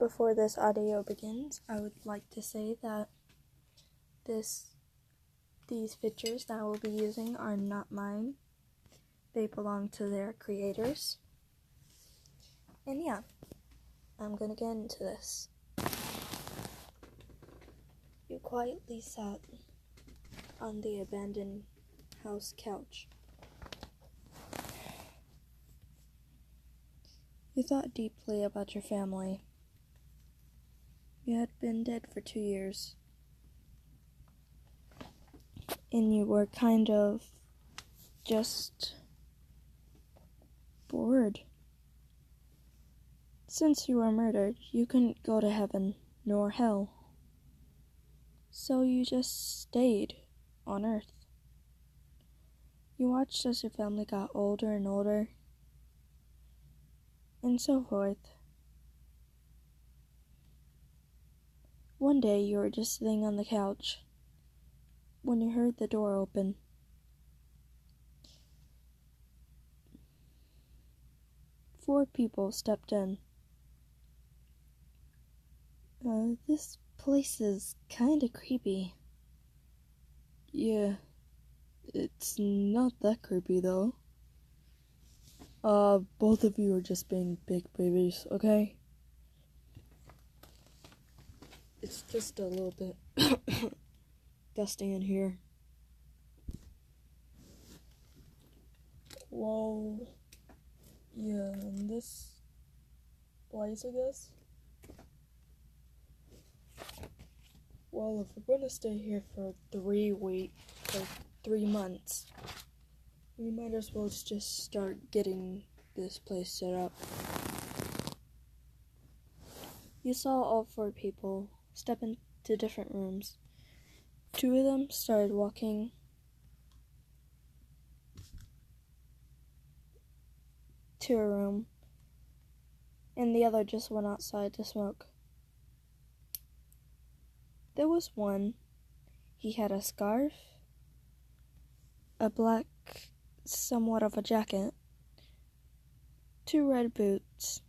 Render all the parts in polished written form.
Before this audio begins, I would like to say that these pictures that I will be using are not mine. They belong to their creators. And yeah, I'm gonna get into this. You quietly sat on the abandoned house couch. You thought deeply about your family. You had been dead for 2 years. And you were kind of just bored. Since you were murdered, you couldn't go to heaven nor hell. So you just stayed on Earth. You watched as your family got older and older, and so forth. One day you were just sitting on the couch when you heard the door open. Four people stepped in. This place is kinda creepy. Yeah, it's not that creepy though. Both of you are just being big babies, okay? It's just a little bit dusty in here. Well, yeah, in this place, I guess. Well, if we're gonna stay here for 3 months, we might as well just start getting this place set up. You saw all four people step into different rooms. Two of them started walking to a room, and the other just went outside to smoke. There was one. He had a scarf, a black, somewhat of a jacket, 2 red boots,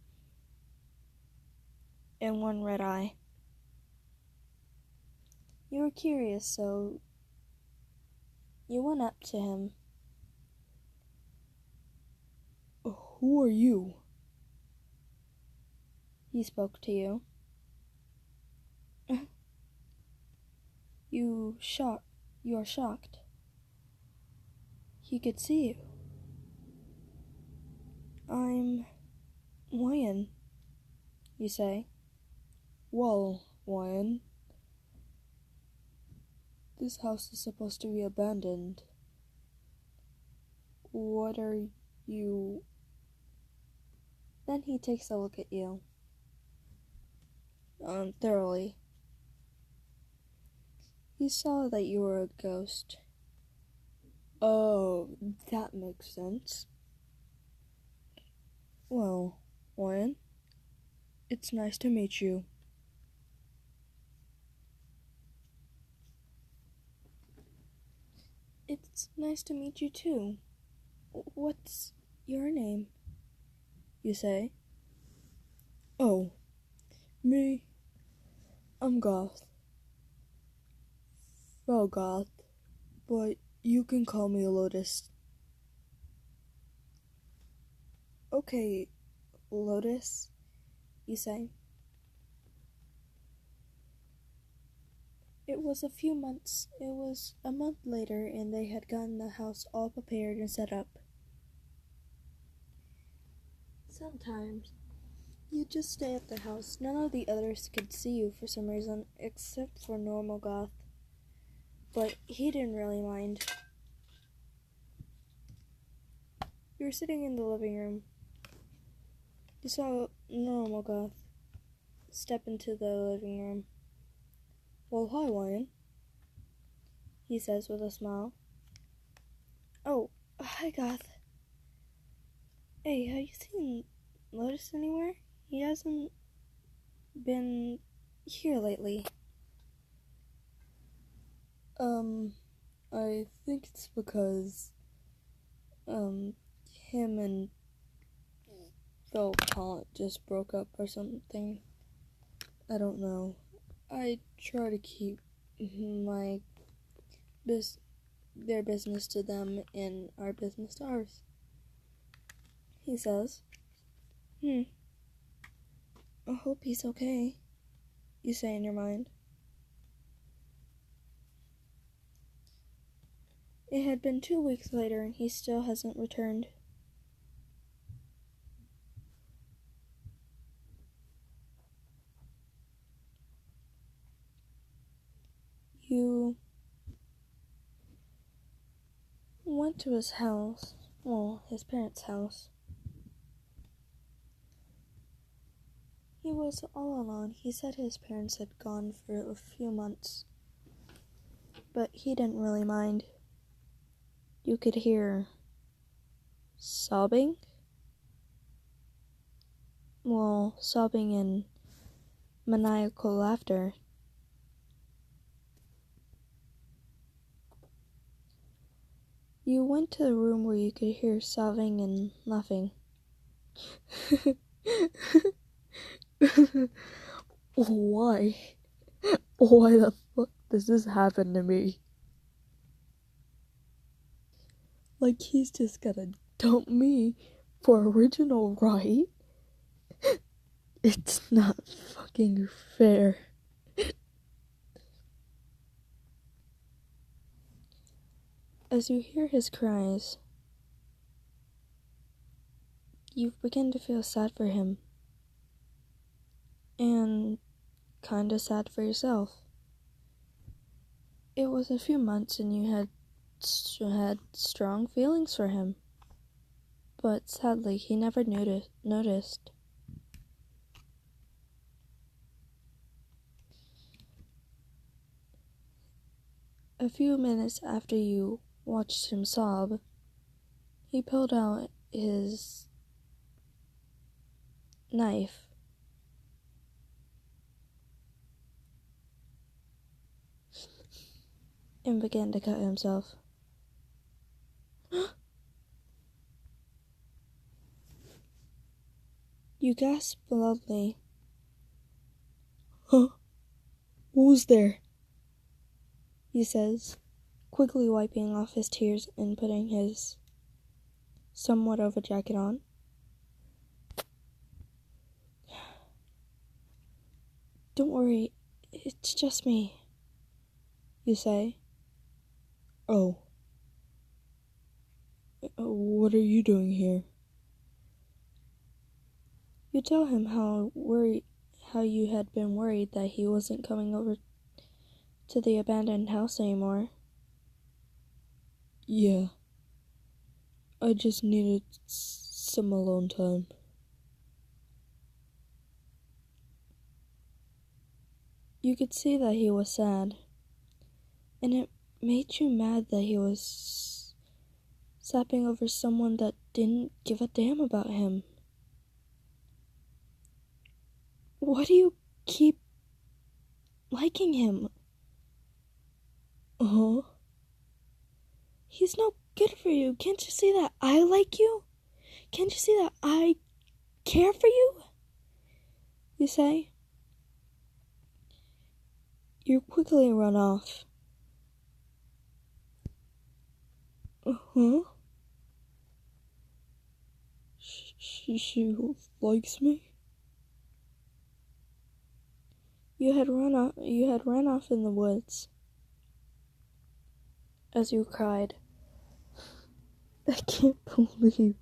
and 1 red eye. You were curious, so you went up to him. Who are you? He spoke to you. You are shocked. He could see you. I'm Wyan, you say. Well, Wyan, this house is supposed to be abandoned. What are you? Then he takes a look at you. Thoroughly. He saw that you were a ghost. Oh, that makes sense. Well, Wyan, it's nice to meet you. It's nice to meet you too. What's your name? You say. Oh, me? I'm Goth. Well, Goth, but you can call me Lotus. Okay, Lotus, you say. It was a month later, and they had gotten the house all prepared and set up. Sometimes you just stay at the house. None of the others could see you for some reason, except for normal Goth. But he didn't really mind. You were sitting in the living room. You saw normal Goth step into the living room. Well, hi, Wyan, he says with a smile. Oh, hi, Goth. Hey, have you seen Lotus anywhere? He hasn't been here lately. I think it's because, him and Phil just broke up or something. I don't know. I try to keep my their business to them and our business to ours. He says. I hope he's okay, you say in your mind. It had been 2 weeks later and he still hasn't returned. You went to his house, his parents' house. He was all alone. He said his parents had gone for a few months, but he didn't really mind. You could hear sobbing. Sobbing and maniacal laughter. You went to the room where you could hear sobbing and laughing. Why? Why the fuck does this happen to me? Like he's just gonna dump me for original right? It's not fucking fair. As you hear his cries, you begin to feel sad for him. And kinda sad for yourself. It was a few months and you had strong feelings for him. But sadly, he never noticed. A few minutes after you watched him sob, he pulled out his knife and began to cut himself. You gasp loudly. Huh? Who's there? He says, quickly wiping off his tears and putting his somewhat of a jacket on. Don't worry, it's just me, you say. Oh. What are you doing here? You tell him how you had been worried that he wasn't coming over to the abandoned house anymore. Yeah. I just needed some alone time. You could see that he was sad, and it made you mad that he was sapping over someone that didn't give a damn about him. Why do you keep liking him? He's no good for you. Can't you see that I like you? Can't you see that I care for you? You say. You quickly run off. She likes me? You had run off in the woods. As you cried. I can't believe.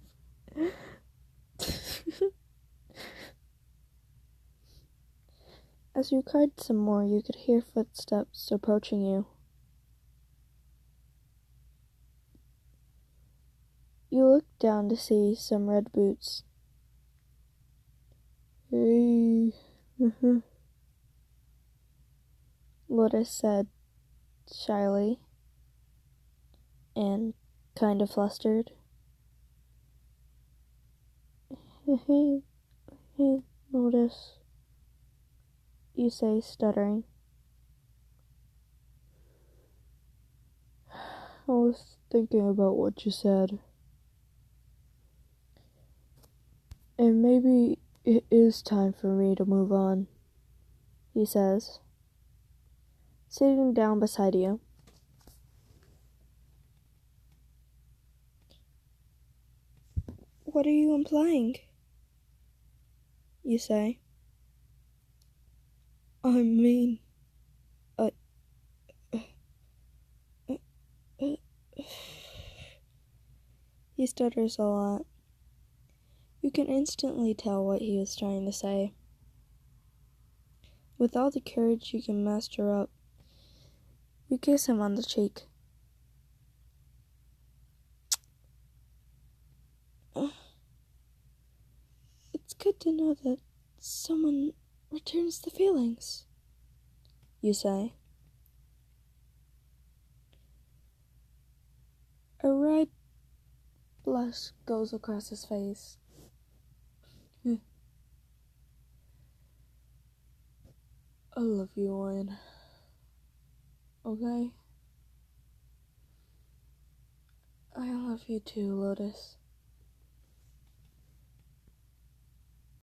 As you cried some more, you could hear footsteps approaching you. You looked down to see some red boots. Hey. Lotus said shyly and kind of flustered. Hey, Lotus, you say, stuttering. I was thinking about what you said. And maybe it is time for me to move on. he says, sitting down beside you. What are you implying? You say. I mean, uh, uh, uh, uh. He stutters a lot. You can instantly tell what he was trying to say. With all the courage you can muster up, you kiss him on the cheek. It's good to know that someone returns the feelings, you say. A red blush goes across his face. I love you, Wayne. Okay? I love you too, Lotus.